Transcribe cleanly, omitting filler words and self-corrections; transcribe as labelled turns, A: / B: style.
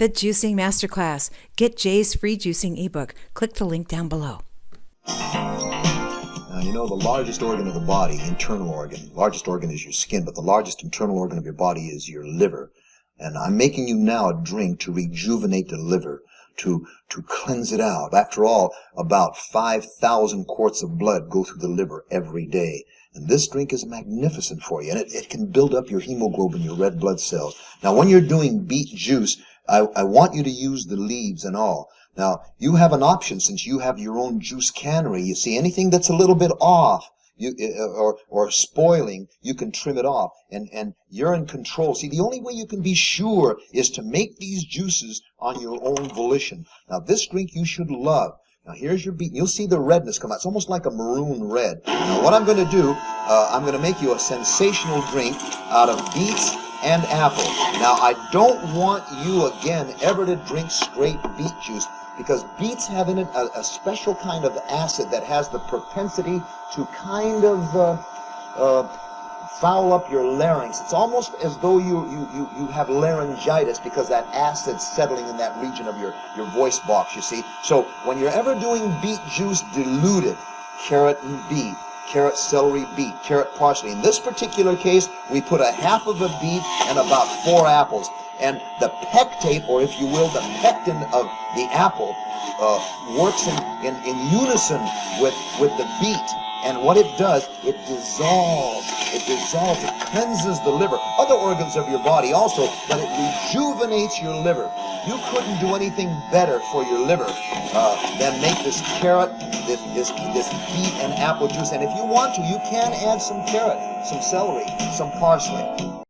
A: The Juicing Masterclass. Get Jay's free juicing ebook. Click the link down below.
B: Now, you know, the largest organ of the body, internal organ, largest organ is your skin, but the largest internal organ of your body is your liver. And I'm making you now a drink to rejuvenate the liver, to cleanse it out. After all, about 5,000 quarts of blood go through the liver every day. And this drink is magnificent for you, and it can build up your hemoglobin, your red blood cells. Now, when you're doing beet juice, I want you to use the leaves and all. Now, you have an option since you have your own juice cannery. You see, anything that's a little bit off, or spoiling, you can trim it off, and you're in control. See, the only way you can be sure is to make these juices on your own volition. Now, this drink you should love. Now, here's your beet. You'll see the redness come out. It's almost like a maroon red. Now, what I'm going to do, I'm going to make you a sensational drink out of beets and apple. Now, I don't want you, again, ever to drink straight beet juice, because beets have in it a special kind of acid that has the propensity to kind of foul up your larynx. It's almost as though you have laryngitis, because that acid's settling in that region of your voice box, you see. So when you're ever doing beet juice diluted, carrot and beet, carrot, celery, beet, carrot, parsley. In this particular case, we put a half of a beet and about 4 apples. And the pectate, or if you will, the pectin of the apple works in unison with the beet. And what it does, it dissolves, it cleanses the liver, other organs of your body also, but it rejuvenates your liver. You couldn't do anything better for your liver than make this carrot, this beet and apple juice. And if you want to, you can add some carrot, some celery, some parsley.